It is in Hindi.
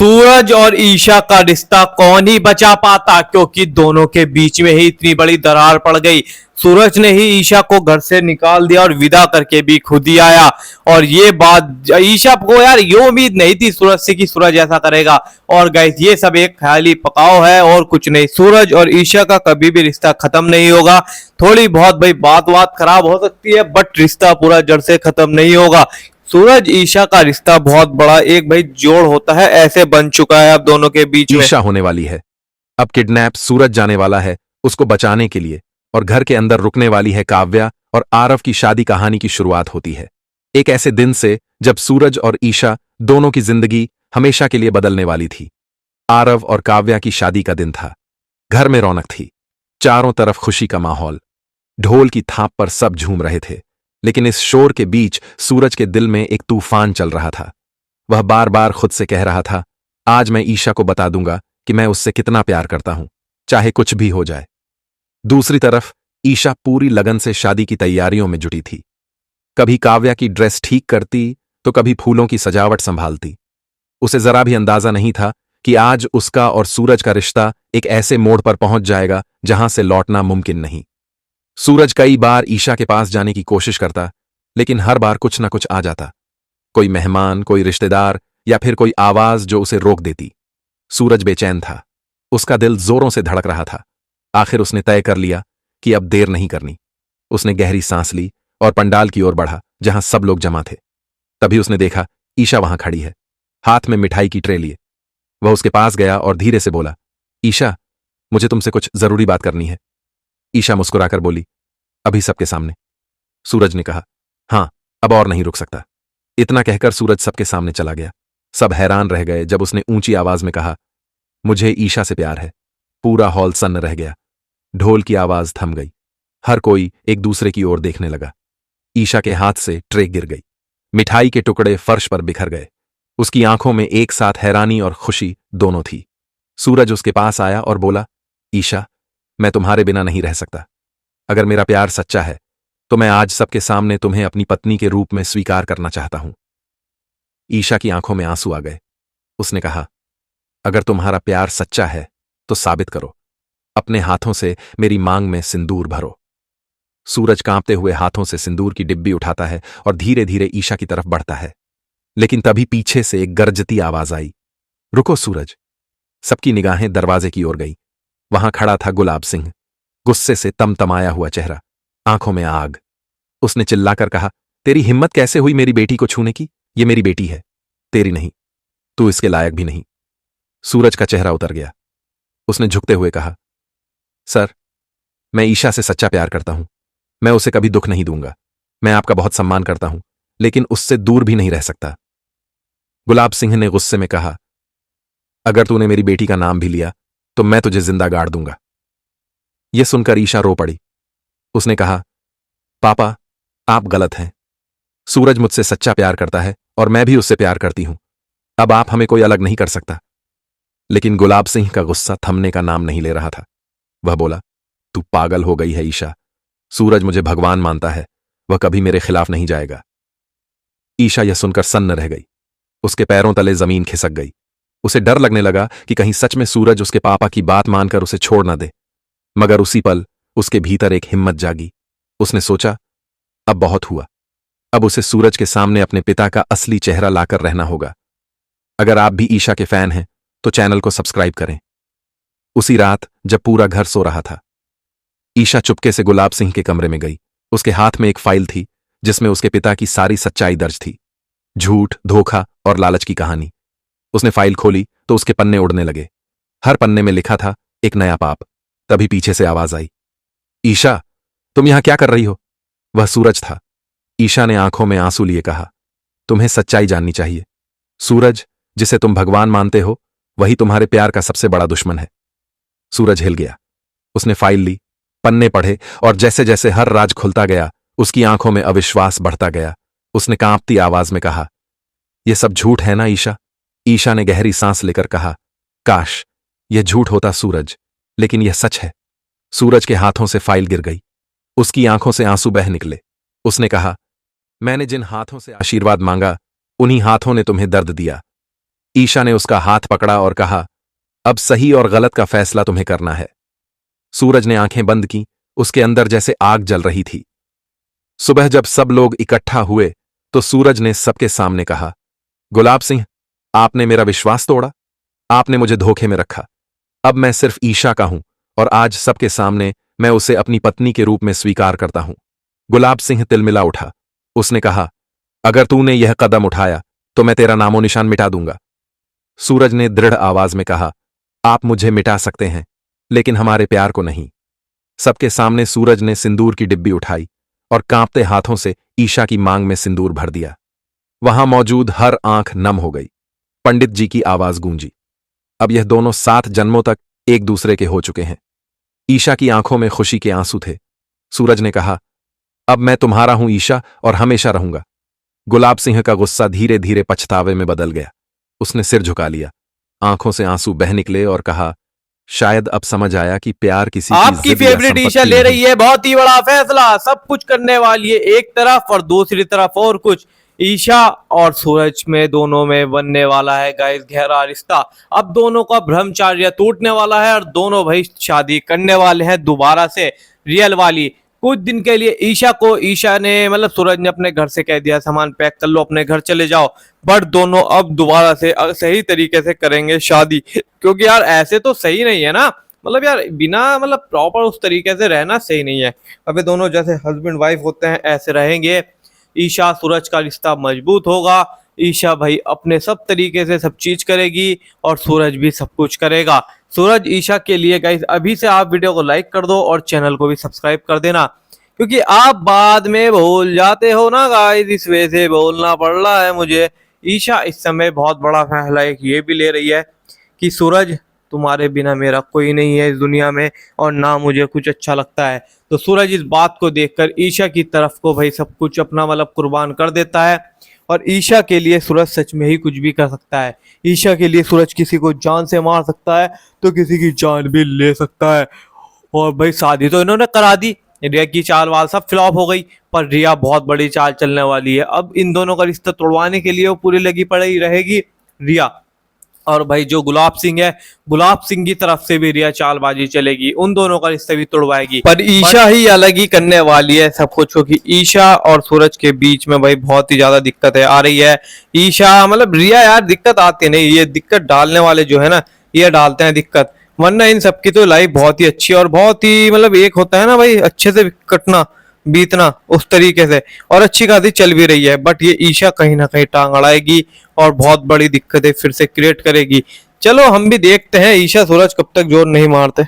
सूरज और ईशा का रिश्ता कौन ही बचा पाता, क्योंकि दोनों के बीच में ही इतनी बड़ी दरार पड़ गई। सूरज ने ही ईशा को घर से निकाल दिया और विदा करके भी खुद ही आया। और ये बात ईशा को यार ये उम्मीद नहीं थी सूरज से कि सूरज ऐसा करेगा। और गाइस ये सब एक ख्याली पकाव है और कुछ नहीं। सूरज और ईशा का कभी भी रिश्ता खत्म नहीं होगा। थोड़ी बहुत भाई बात खराब हो सकती है, बट रिश्ता पूरा जड़ से खत्म नहीं होगा। सूरज ईशा का रिश्ता बहुत बड़ा एक भाई जोड़ होता है, ऐसे बन चुका है अब दोनों के बीच में। ईशा होने वाली है, अब किडनैप सूरज जाने वाला है उसको बचाने के लिए, और घर के अंदर रुकने वाली है काव्या और आरव की शादी कहानी की शुरुआत होती है। एक ऐसे दिन से जब सूरज और ईशा दोनों की जिंदगी हमेशा के लिए बदलने वाली थी। आरव और काव्या की शादी का दिन था। घर में रौनक थी, चारों तरफ खुशी का माहौल, ढोल की थाप पर सब झूम रहे थे। लेकिन इस शोर के बीच सूरज के दिल में एक तूफान चल रहा था। वह बार बार खुद से कह रहा था, आज मैं ईशा को बता दूंगा कि मैं उससे कितना प्यार करता हूं, चाहे कुछ भी हो जाए। दूसरी तरफ ईशा पूरी लगन से शादी की तैयारियों में जुटी थी। कभी काव्या की ड्रेस ठीक करती तो कभी फूलों की सजावट संभालती। उसे जरा भी अंदाजा नहीं था कि आज उसका और सूरज का रिश्ता एक ऐसे मोड़ पर पहुंच जाएगा जहां से लौटना मुमकिन नहीं। सूरज कई बार ईशा के पास जाने की कोशिश करता, लेकिन हर बार कुछ न कुछ आ जाता। कोई मेहमान, कोई रिश्तेदार या फिर कोई आवाज जो उसे रोक देती। सूरज बेचैन था, उसका दिल जोरों से धड़क रहा था। आखिर उसने तय कर लिया कि अब देर नहीं करनी। उसने गहरी सांस ली और पंडाल की ओर बढ़ा जहां सब लोग जमा थे। तभी उसने देखा ईशा वहां खड़ी है, हाथ में मिठाई की ट्रे लिए। वह उसके पास गया और धीरे से बोला, ईशा, मुझे तुमसे कुछ जरूरी बात करनी है। ईशा मुस्कुराकर बोली, अभी सबके सामने? सूरज ने कहा, हां, अब और नहीं रुक सकता। इतना कहकर सूरज सबके सामने चला गया। सब हैरान रह गए जब उसने ऊंची आवाज में कहा, मुझे ईशा से प्यार है। पूरा हॉल सन्न रह गया। ढोल की आवाज थम गई। हर कोई एक दूसरे की ओर देखने लगा। ईशा के हाथ से ट्रे गिर गई। मिठाई के टुकड़े फर्श पर बिखर गए। उसकी आंखों में एक साथ हैरानी और खुशी दोनों थी। सूरज उसके पास आया और बोला, ईशा, मैं तुम्हारे बिना नहीं रह सकता। अगर मेरा प्यार सच्चा है तो मैं आज सबके सामने तुम्हें अपनी पत्नी के रूप में स्वीकार करना चाहता हूं। ईशा की आंखों में आंसू आ गए। उसने कहा, अगर तुम्हारा प्यार सच्चा है तो साबित करो। अपने हाथों से मेरी मांग में सिंदूर भरो। सूरज कांपते हुए हाथों से सिंदूर की डिब्बी उठाता है और धीरे धीरे ईशा की तरफ बढ़ता है। लेकिन तभी पीछे से एक गरजती आवाज आई, रुको सूरज। सबकी निगाहें दरवाजे की ओर गई। वहां खड़ा था गुलाब सिंह, गुस्से से तमतमाया हुआ चेहरा, आंखों में आग। उसने चिल्लाकर कहा, तेरी हिम्मत कैसे हुई मेरी बेटी को छूने की? ये मेरी बेटी है, तेरी नहीं। तू इसके लायक भी नहीं। सूरज का चेहरा उतर गया। उसने झुकते हुए कहा, सर, मैं ईशा से सच्चा प्यार करता हूं। मैं उसे कभी दुख नहीं दूंगा। मैं आपका बहुत सम्मान करता हूं, लेकिन उससे दूर भी नहीं रह सकता। गुलाब सिंह ने गुस्से में कहा, अगर तूने मेरी बेटी का नाम भी लिया तो मैं तुझे जिंदा गाड़ दूंगा। यह सुनकर ईशा रो पड़ी। उसने कहा, पापा, आप गलत हैं। सूरज मुझसे सच्चा प्यार करता है और मैं भी उससे प्यार करती हूं। अब आप हमें कोई अलग नहीं कर सकता। लेकिन गुलाब सिंह का गुस्सा थमने का नाम नहीं ले रहा था। वह बोला, तू पागल हो गई है ईशा। सूरज मुझे भगवान मानता है, वह कभी मेरे खिलाफ नहीं जाएगा। ईशा यह सुनकर सन्न रह गई। उसके पैरों तले जमीन खिसक गई। उसे डर लगने लगा कि कहीं सच में सूरज उसके पापा की बात मानकर उसे छोड़ न दे। मगर उसी पल उसके भीतर एक हिम्मत जागी। उसने सोचा, अब बहुत हुआ। अब उसे सूरज के सामने अपने पिता का असली चेहरा लाकर रहना होगा। अगर आप भी ईशा के फैन हैं तो चैनल को सब्सक्राइब करें। उसी रात जब पूरा घर सो रहा था, ईशा चुपके से गुलाब सिंह के कमरे में गई। उसके हाथ में एक फाइल थी जिसमें उसके पिता की सारी सच्चाई दर्ज थी, झूठ, धोखा और लालच की कहानी। उसने फाइल खोली तो उसके पन्ने उड़ने लगे। हर पन्ने में लिखा था एक नया पाप। तभी पीछे से आवाज आई, ईशा, तुम यहां क्या कर रही हो? वह सूरज था। ईशा ने आंखों में आंसू लिए कहा, तुम्हें सच्चाई जाननी चाहिए। सूरज, जिसे तुम भगवान मानते हो, वही तुम्हारे प्यार का सबसे बड़ा दुश्मन है। सूरज हिल गया। उसने फाइल ली, पन्ने पढ़े और जैसे जैसे हर राज खुलता गया उसकी आंखों में अविश्वास बढ़ता गया। उसने कांपती आवाज में कहा, यह सब झूठ है ना ईशा? ईशा ने गहरी सांस लेकर कहा, काश यह झूठ होता सूरज, लेकिन यह सच है। सूरज के हाथों से फाइल गिर गई। उसकी आंखों से आंसू बह निकले। उसने कहा, मैंने जिन हाथों से आशीर्वाद मांगा उन्हीं हाथों ने तुम्हें दर्द दिया। ईशा ने उसका हाथ पकड़ा और कहा, अब सही और गलत का फैसला तुम्हें करना है। सूरज ने आंखें बंद की, उसके अंदर जैसे आग जल रही थी। सुबह जब सब लोग इकट्ठा हुए तो सूरज ने सबके सामने कहा, गुलाब सिंह, आपने मेरा विश्वास तोड़ा, आपने मुझे धोखे में रखा। अब मैं सिर्फ ईशा का हूं और आज सबके सामने मैं उसे अपनी पत्नी के रूप में स्वीकार करता हूं। गुलाब सिंह तिलमिला उठा। उसने कहा, अगर तूने यह कदम उठाया तो मैं तेरा नामो निशान मिटा दूंगा। सूरज ने दृढ़ आवाज में कहा, आप मुझे मिटा सकते हैं लेकिन हमारे प्यार को नहीं। सबके सामने सूरज ने सिंदूर की डिब्बी उठाई और कांपते हाथों से ईशा की मांग में सिंदूर भर दिया। वहां मौजूद हर आंख नम हो गई। पंडित जी की आवाज गूंजी, अब यह दोनों 7 जन्मों तक एक दूसरे के हो चुके हैं। ईशा की आंखों में खुशी के आंसू थे। सूरज ने कहा, अब मैं तुम्हारा हूं ईशा और हमेशा रहूंगा। गुलाब सिंह का गुस्सा धीरे धीरे पछतावे में बदल गया। उसने सिर झुका लिया, आंखों से आंसू बह निकले और कहा, शायद अब समझ आया कि प्यार किसी आपकी जिद या फेवरेट ईशा संपत्ति ले नहीं। रही है बहुत ही बड़ा फैसला, सब कुछ करने वाली है एक तरफ और दूसरी तरफ और कुछ। ईशा और सूरज में दोनों में बनने वाला है गाइस गहरा रिश्ता। अब दोनों का ब्रह्मचर्य टूटने वाला है और दोनों भाई शादी करने वाले हैं दोबारा से, रियल वाली। कुछ दिन के लिए ईशा ने मतलब सूरज ने अपने घर से कह दिया सामान पैक कर लो अपने घर चले जाओ, बट दोनों अब दोबारा से सही तरीके से करेंगे शादी। क्योंकि यार ऐसे तो सही नहीं है ना, मतलब यार बिना मतलब प्रॉपर उस तरीके से रहना सही नहीं है। अबे दोनों जैसे हस्बैंड वाइफ होते हैं ऐसे रहेंगे। ईशा सूरज का रिश्ता मजबूत होगा। ईशा भाई अपने सब तरीके से सब चीज करेगी और सूरज भी सब कुछ करेगा। सूरज ईशा के लिए गाइस अभी से आप वीडियो को लाइक कर दो और चैनल को भी सब्सक्राइब कर देना, क्योंकि आप बाद में भूल जाते हो ना गाइस, इस वजह से बोलना पड़ रहा है मुझे। ईशा इस समय बहुत बड़ा फैसला एक ये भी ले रही है कि सूरज तुम्हारे बिना मेरा कोई नहीं है इस दुनिया में और ना मुझे कुछ अच्छा लगता है। तो सूरज इस बात को देखकर ईशा की तरफ को भाई सब कुछ अपना मतलब कुर्बान कर देता है और ईशा के लिए सूरज सच में ही कुछ भी कर सकता है। ईशा के लिए सूरज किसी को जान से मार सकता है तो किसी की जान भी ले सकता है। और भाई शादी तो इन्होंने करा दी, रिया की चाल वाल सब फ्लॉप हो गई, पर रिया बहुत बड़ी चाल चलने वाली है। अब इन दोनों का रिश्ता तोड़वाने के लिए वो पूरी लगी पड़ी रहेगी रिया। और भाई जो गुलाब सिंह है, गुलाब सिंह की तरफ से भी रिया चालबाजी चलेगी, उन दोनों का रिश्ता भी तोड़वाएगी। पर ईशा ही अलग ही करने वाली है सब कुछ, क्योंकि ईशा और सूरज के बीच में भाई बहुत ही ज्यादा दिक्कतें आ रही है। ईशा मतलब रिया यार दिक्कत आती नहीं, ये दिक्कत डालने वाले जो है ना ये डालते हैं दिक्कत, वरना इन सबकी तो लाइफ बहुत ही अच्छी और बहुत ही मतलब एक होता है ना भाई अच्छे से कटना बीतना उस तरीके से, और अच्छी खासी चल भी रही है। बट ये ईशा कहीं ना कहीं टांग अड़ाएगी और बहुत बड़ी दिक्कतें फिर से क्रिएट करेगी। चलो हम भी देखते हैं ईशा सूरज कब तक जोर नहीं मारते।